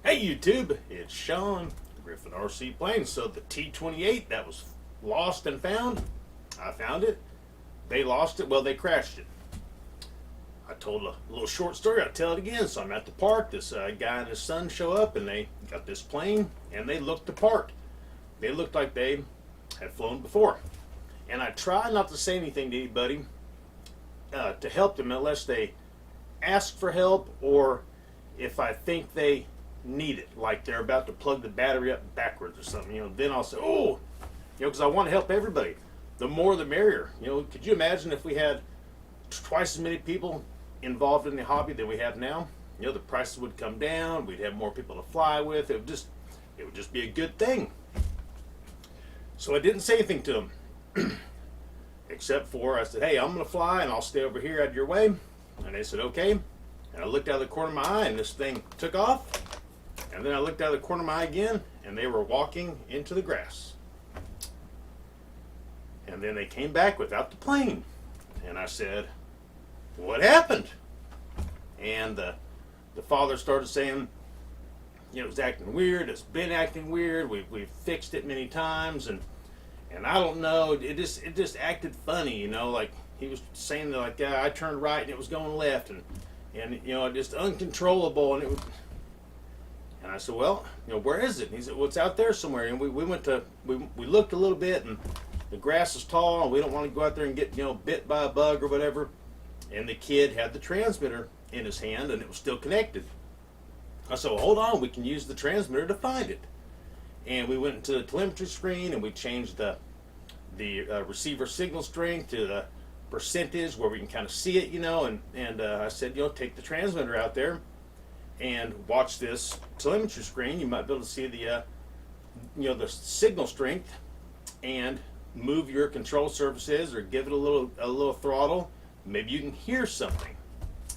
Hey YouTube, it's Sean, Griffin RC Planes. So the T-28 that was lost and found, I found it. They lost it, well they crashed it. I told a little short story, I'll tell it again. So I'm at the park, this guy and his son show up and they got this plane and they looked the part. They looked like they had flown before. And I try not to say anything to anybody to help them unless they ask for help or if I think they need it, like they're about to plug the battery up backwards or something, then I'll say, oh, because I want to help everybody. The more the merrier. Could you imagine if we had twice as many people involved in the hobby than we have now? The prices would come down, we'd have more people to fly with, it would just be a good thing. So I didn't say anything to them, except for I said, hey, I'm going to fly and I'll stay over here out of your way. And they said, okay. And I looked out of the corner of my eye and this thing took off. And then I looked out of the corner of my eye again, and they were walking into the grass. And then they came back without the plane. And I said, what happened? And the father started saying, it was acting weird. It's been acting weird. We've fixed it many times, and I don't know. It just acted funny, like he was saying that, like, I turned right and it was going left, and just uncontrollable, and it was. And I said, well, where is it? And he said, well, it's out there somewhere. And we looked a little bit, and the grass is tall, and we don't want to go out there and get, bit by a bug or whatever. And the kid had the transmitter in his hand, and it was still connected. I said, well, hold on, we can use the transmitter to find it. And we went into the telemetry screen, and we changed the receiver signal strength to the percentage where we can kind of see it, and I said, take the transmitter out there and watch this telemetry screen. You might be able to see the the signal strength and move your control surfaces or give it a little throttle. Maybe you can hear something.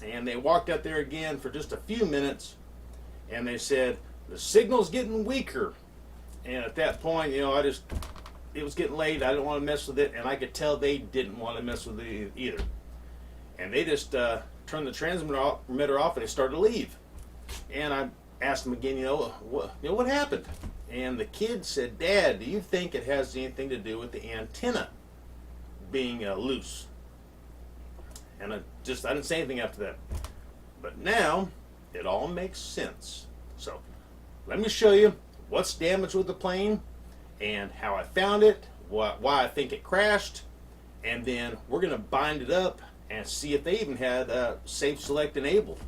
And they walked out there again for just a few minutes, and they said the signal's getting weaker. And at that point, it was getting late. I didn't want to mess with it, and I could tell they didn't want to mess with it either. And they just turned the transmitter off, and they started to leave. And I asked him again, what happened? And the kid said, Dad, do you think it has anything to do with the antenna being loose? And I didn't say anything after that. But now it all makes sense. So let me show you what's damaged with the plane and how I found it, why I think it crashed, and then we're going to bind it up and see if they even had Safe Select enabled.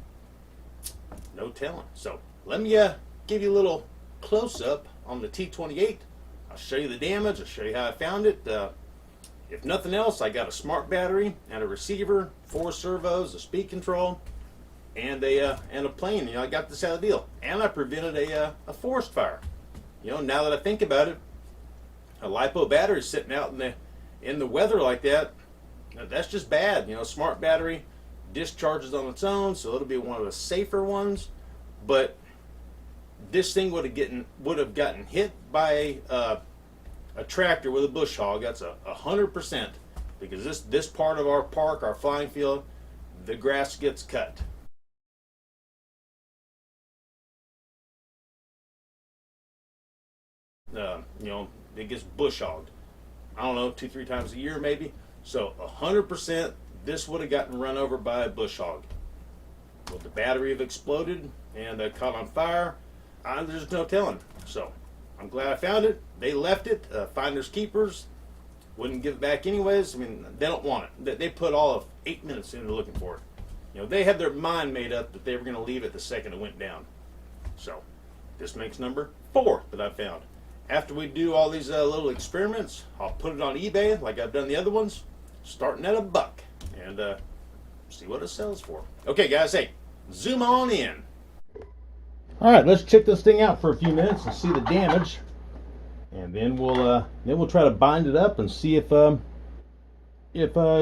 No telling. So let me give you a little close-up on the T-28. I'll show you the damage. I'll show you how I found it. If nothing else, I got a smart battery and a receiver, 4 servos, a speed control, and a plane. I got this out of the deal, and I prevented a forest fire. Now that I think about it, a LiPo battery sitting out in the weather like that, that's just bad. Smart battery discharges on its own, so it'll be one of the safer ones. But this thing would have gotten hit by a tractor with a bush hog. That's 100%, because this part of our park, our flying field, the grass gets cut. It gets bush hogged. I don't know, 2-3 times a year maybe. So 100%. This would have gotten run over by a bush hog. Would the battery have exploded and caught on fire? There's no telling. So I'm glad I found it. They left it. Finders keepers. Wouldn't give it back anyways. They don't want it. They put all of 8 minutes into looking for it. They had their mind made up that they were going to leave it the second it went down. So this makes number 4 that I found. After we do all these little experiments, I'll put it on eBay like I've done the other ones, starting at $1. And see what it sells for. Okay, guys, hey, zoom on in. All right, let's check this thing out for a few minutes and see the damage, and then we'll try to bind it up and see if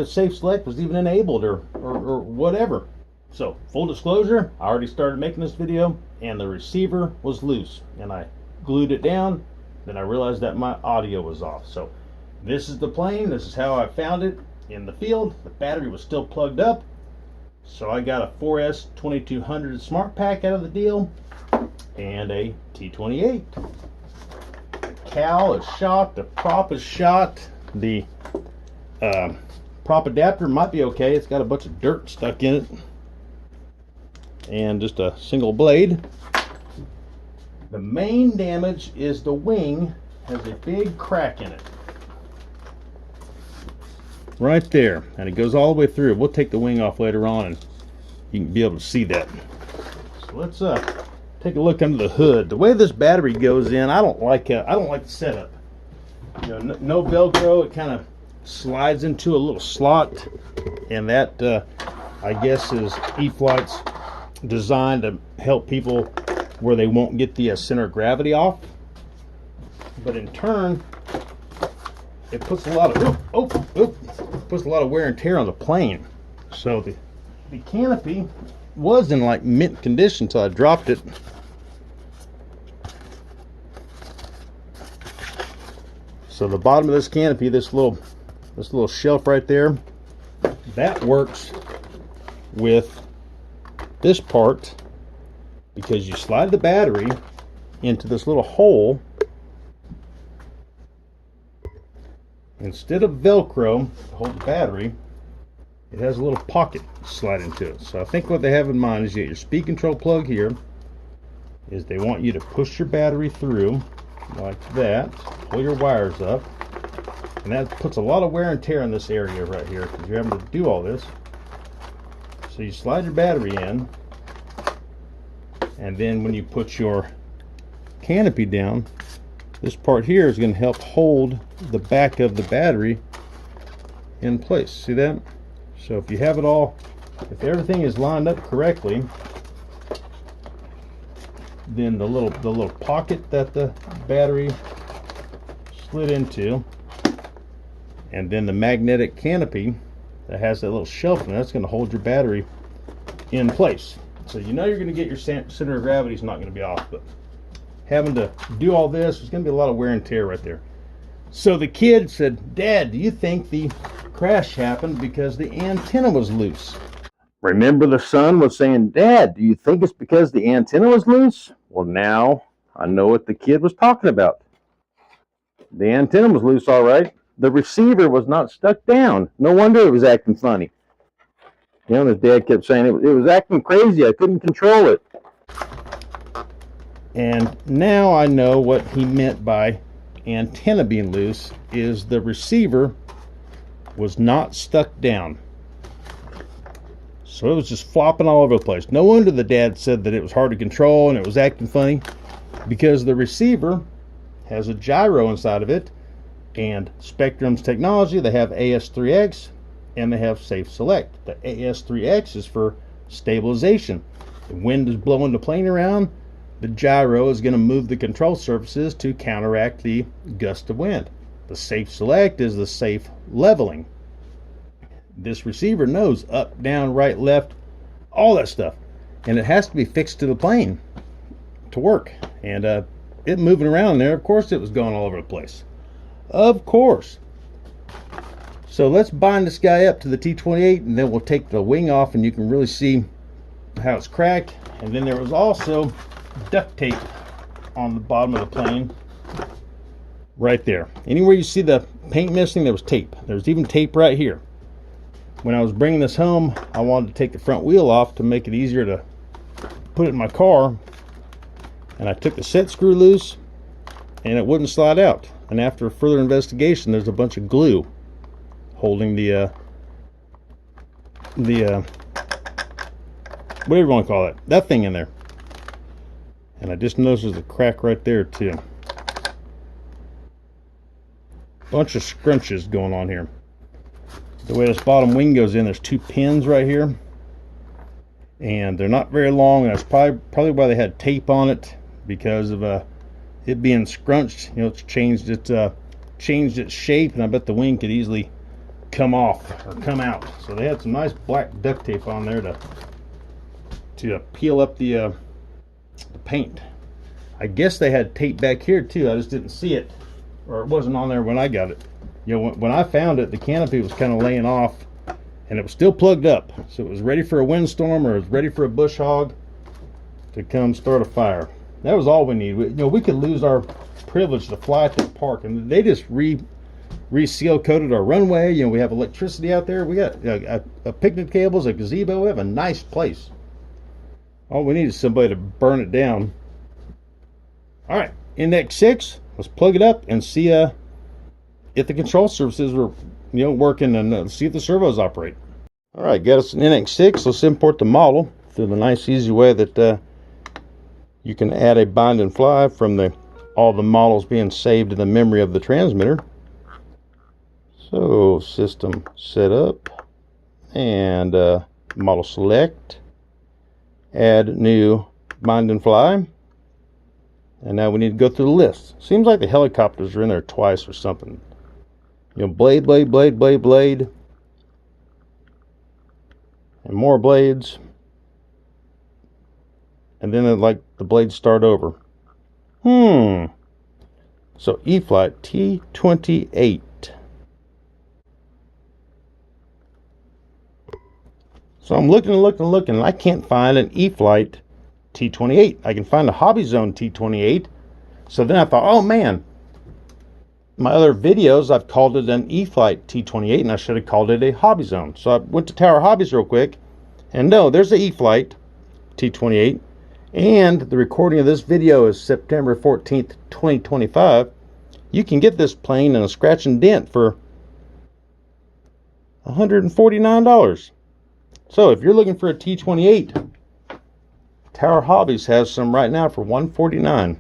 Safe Select was even enabled or whatever. So, full disclosure, I already started making this video, and the receiver was loose, and I glued it down. Then I realized that my audio was off. So, this is the plane. This is how I found it in the field. The battery was still plugged up, so I got a 4S 2200 smart pack out of the deal, and a T-28. The cowl is shot, the prop is shot, the prop adapter might be okay. It's got a bunch of dirt stuck in it, and just a single blade. The main damage is the wing has a big crack in it. Right there, and it goes all the way through. We'll take the wing off later on and you can be able to see that. So let's take a look under the hood. The way this battery goes in, I don't like the setup. You know, no Velcro. It kind of slides into a little slot, and that I guess is E-Flite's designed to help people where they won't get the center of gravity off. But in turn, it puts a lot of puts a lot of wear and tear on the plane. So the canopy was in like mint condition until I dropped it. So the bottom of this canopy, this little shelf right there, that works with this part, because you slide the battery into this little hole. Instead of Velcro to hold the battery, it has a little pocket slide into it. So I think what they have in mind is you get your speed control plug here, is they want you to push your battery through like that, pull your wires up, and that puts a lot of wear and tear in this area right here because you're having to do all this. So you slide your battery in, and then when you put your canopy down, this part here is going to help hold the back of the battery in place. See that? So if you have it all, if everything is lined up correctly, then the little pocket that the battery slid into, and then the magnetic canopy that has that little shelf in it, that's going to hold your battery in place. So you know you're going to get your center of gravity is not going to be off, but having to do all this, there's going to be a lot of wear and tear right there. So the kid said, "Dad, do you think the crash happened because the antenna was loose?" Remember, the son was saying, "Dad, do you think it's because the antenna was loose?" Well, now I know what the kid was talking about. The antenna was loose, all right. The receiver was not stuck down. No wonder it was acting funny. You know, his dad kept saying it was acting crazy. I couldn't control it. And now I know what he meant by antenna being loose is the receiver was not stuck down. So it was just flopping all over the place. No wonder the dad said that it was hard to control and it was acting funny, because the receiver has a gyro inside of it, and Spectrum's technology, they have AS3X and they have Safe Select. The AS3X is for stabilization. The wind is blowing the plane around, the gyro is going to move the control surfaces to counteract the gust of wind. The Safe Select is the safe leveling. This receiver knows up, down, right, left, all that stuff, and it has to be fixed to the plane to work. And it moving around there, of course it was going all over the place, of course. So let's bind this guy up to the T-28, and then we'll take the wing off and you can really see how it's cracked. And then there was also duct tape on the bottom of the plane right there. Anywhere you see the paint missing, there was tape. There's even tape right here. When I was bringing this home, I wanted to take the front wheel off to make it easier to put it in my car, and I took the set screw loose and it wouldn't slide out. And after further investigation, there's a bunch of glue holding the whatever you want to call it, that thing in there. And I just noticed there's a crack right there too. Bunch of scrunches going on here. The way this bottom wing goes in, there's two pins right here, and they're not very long, and that's probably why they had tape on it, because of it being scrunched. You know, it's changed its shape, and I bet the wing could easily come off or come out. So they had some nice black duct tape on there to peel up the paint. I guess they had tape back here too. I just didn't see it, or it wasn't on there when I got it. You know, when I found it, the canopy was kind of laying off, and it was still plugged up, so it was ready for a windstorm, or it was ready for a bush hog to come start a fire. That was all we need. We could lose our privilege to fly at the park, and they just reseal coated our runway. We have electricity out there. We got a picnic tables, a gazebo. We have a nice place. All we need is somebody to burn it down. All right, NX6. Let's plug it up and see if the control surfaces are working, and see if the servos operate. All right, got us an NX6. Let's import the model through the nice easy way that you can add a bind and fly from all the models being saved in the memory of the transmitter. So system setup and model select, add new bind and fly, and now we need to go through the list. Seems like the helicopters are in there twice or something. Blade, blade, blade, blade, blade, and more blades, and then like the blades start over. So E-Flite T-28. So I'm looking and looking and looking, and I can't find an E-Flite T-28. I can find a Hobby Zone T-28. So then I thought, oh man, my other videos I've called it an E-Flite T-28, and I should have called it a Hobby Zone. So I went to Tower Hobbies real quick, and no, there's the E-Flite T-28, and the recording of this video is September 14th, 2025. You can get this plane in a scratch and dent for $149. So if you're looking for a T-28, Tower Hobbies has some right now for $149.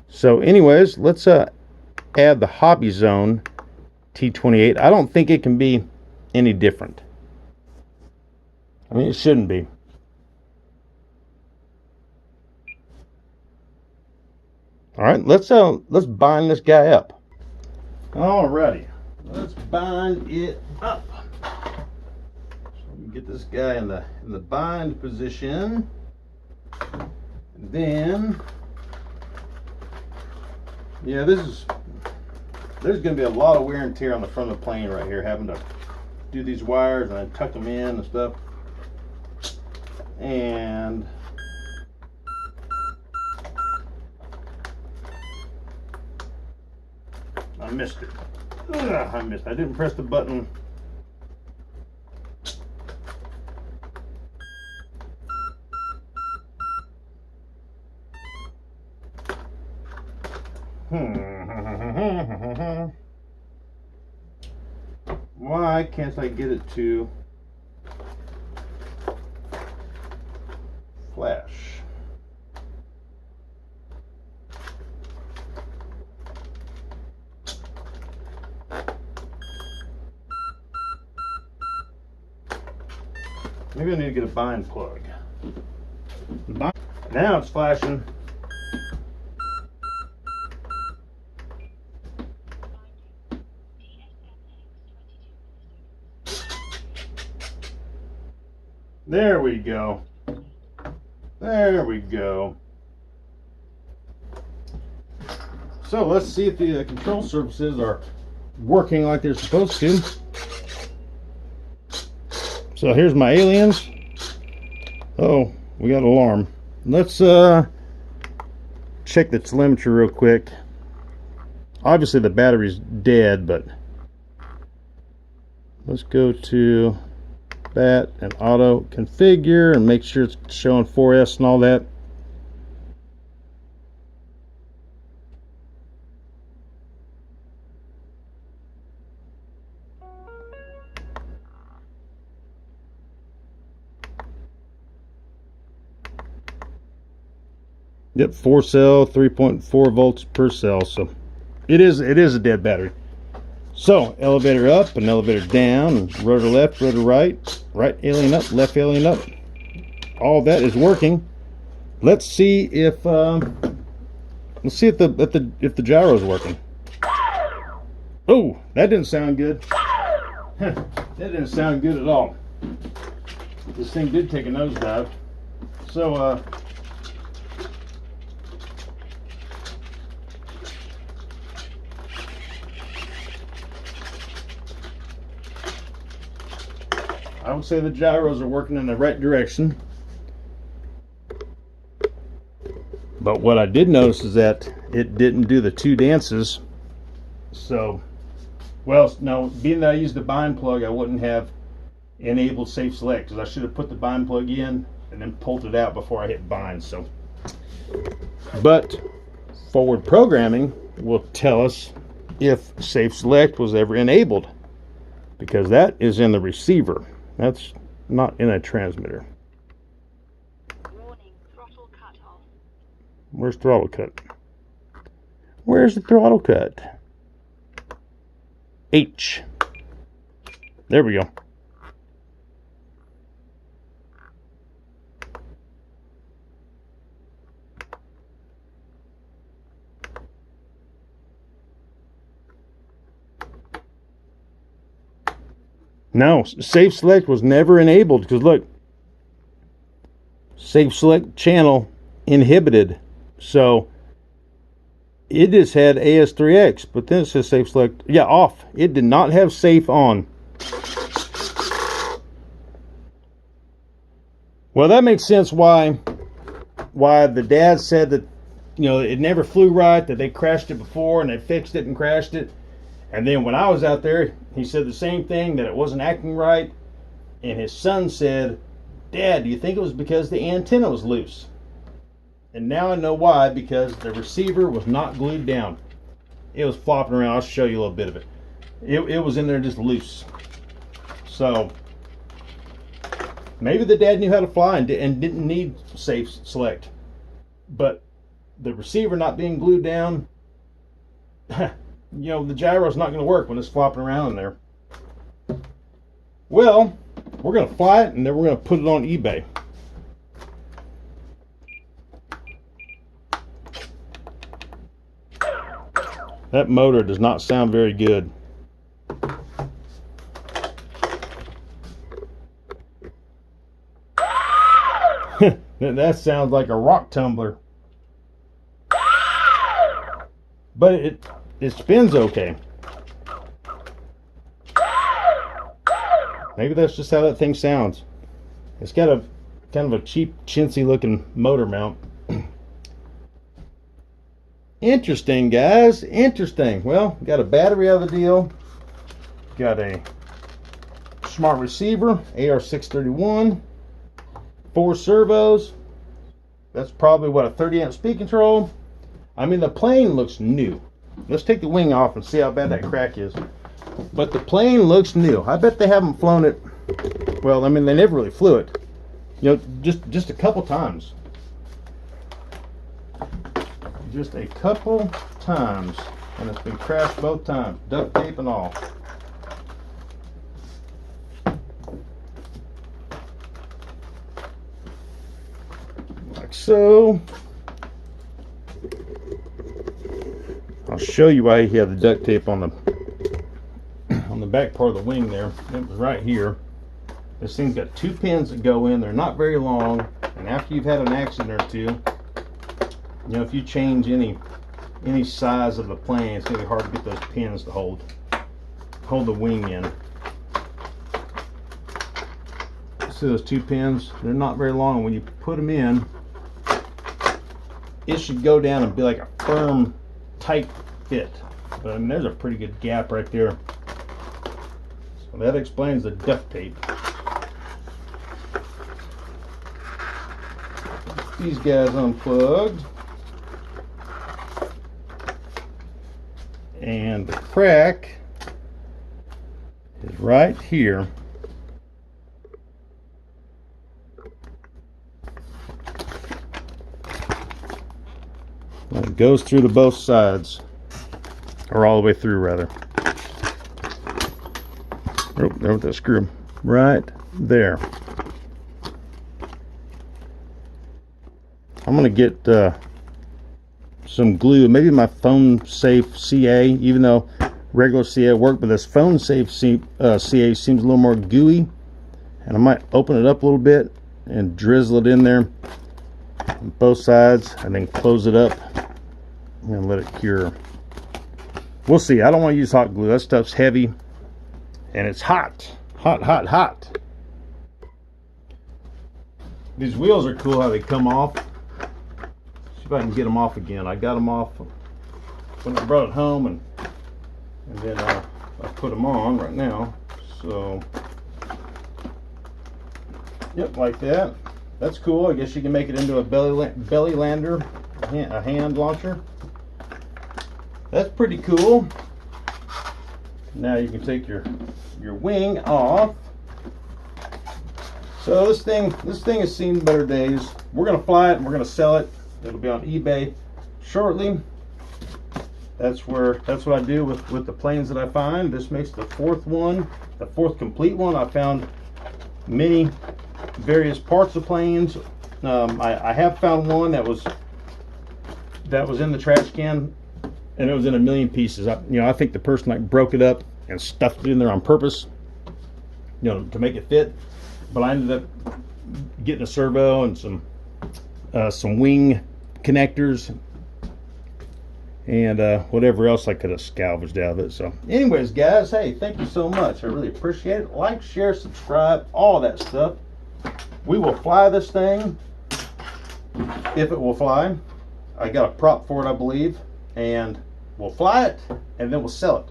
So anyways, let's add the Hobby Zone T-28. I don't think it can be any different. I mean, it shouldn't be. All right, let's bind this guy up. Alrighty, let's bind it up. Get this guy in the bind position, and then there's going to be a lot of wear and tear on the front of the plane right here, having to do these wires and then tuck them in and stuff. And I missed it. I didn't press the button. Why can't I get it to flash? Maybe I need to get a bind plug. Now it's flashing. There we go. There we go. So let's see if the control surfaces are working like they're supposed to. So here's my aliens. Oh, we got an alarm. Let's check the telemetry real quick. Obviously the battery's dead, but let's go to that and auto configure and make sure it's showing 4S and all that. Yep, 4 cell, 3.4 volts per cell. So it is a dead battery. So elevator up and elevator down, and rotor left, rotor right, right alien up, left alien up. All that is working. Let's see if the gyro is working. Oh, that didn't sound good. That didn't sound good at all. This thing did take a nosedive. So I would say the gyros are working in the right direction. But what I did notice is that it didn't do the 2 dances. So, well, no, being that I used the bind plug, I wouldn't have enabled safe select, because I should have put the bind plug in and then pulled it out before I hit bind. So, but forward programming will tell us if safe select was ever enabled, because that is in the receiver. That's not in a transmitter. Warning, throttle cut off. Where's throttle cut? Where's the throttle cut? H. There we go. No, safe select was never enabled, because look, safe select channel inhibited. So it just had AS3X, but then it says safe select, yeah, off. It did not have safe on. Well, that makes sense why the dad said that, you know, it never flew right, that they crashed it before and they fixed it and crashed it. And then when I was out there, he said the same thing, that it wasn't acting right. And his son said, Dad, do you think it was because the antenna was loose? And now I know why, because the receiver was not glued down. It was flopping around. I'll show you a little bit of it. It was in there just loose. So maybe the dad knew how to fly and didn't need safe select. But the receiver not being glued down, you know, the gyro's not going to work when it's flopping around in there. Well, we're going to fly it, and then we're going to put it on eBay. That motor does not sound very good. That sounds like a rock tumbler. But it spins okay. Maybe that's just how that thing sounds. It's got a kind of a cheap, chintzy looking motor mount. Interesting, guys. Interesting. Well, got a battery out of the deal. Got a smart receiver, AR631. 4 servos. That's probably what, a 30 amp speed control. I mean, the plane looks new. Let's take the wing off and see how bad that crack is. But the plane looks new. I bet they haven't flown it. Well, I mean, they never really flew it. You know, just a couple times. Just a couple times. And it's been crashed both times. Duct tape and all. Like so. I'll show you why he had the duct tape on the back part of the wing there. It was right here. This thing's got 2 pins that go in. They're not very long, and after you've had an accident or two, you know, if you change any size of the plane, it's gonna be hard to get those pins to hold the wing in. See those 2 pins? They're not very long. When you put them in, it should go down and be like a firm, tight fit. But I mean, there's a pretty good gap right there. So that explains the duct tape. These guys unplugged. And the crack is right here. And it goes through to both sides, or all the way through rather. Oh, there with that screw. Right there. I'm gonna get some glue, maybe my phone safe CA, even though regular CA worked, but this phone safe CA seems a little more gooey, and I might open it up a little bit and drizzle it in there on both sides, and then close it up and let it cure. We'll see. I don't want to use hot glue. That stuff's heavy and it's hot. Hot. These wheels are cool how they come off. So if I can get them off again. I got them off when I brought it home, and then I put them on right now. So, yep, like that. That's cool. I guess you can make it into a belly lander, a hand launcher. That's pretty cool. Now you can take your wing off. So this thing has seen better days. We're gonna fly it and we're gonna sell it. It'll be on eBay shortly. That's what I do with the planes that I find. This makes the fourth one, the fourth complete one. I found many various parts of planes. I have found one that was in the trash can, and it was in a million pieces. I think the person like broke it up and stuffed it in there on purpose, to make it fit. But I ended up getting a servo and some wing connectors and whatever else I could have salvaged out of it. So anyways, guys, hey, thank you so much. I really appreciate it. Like, share, subscribe, all that stuff. We will fly this thing if it will fly. I got a prop for it, I believe, and we'll fly it and then we'll sell it.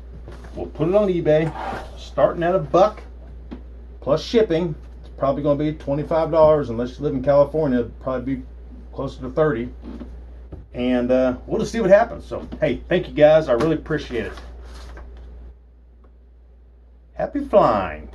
We'll put it on eBay, starting at $1 plus shipping. It's probably going to be $25 unless you live in California. It'd probably be closer to 30. And we'll just see what happens. So, hey, thank you guys. I really appreciate it. Happy flying.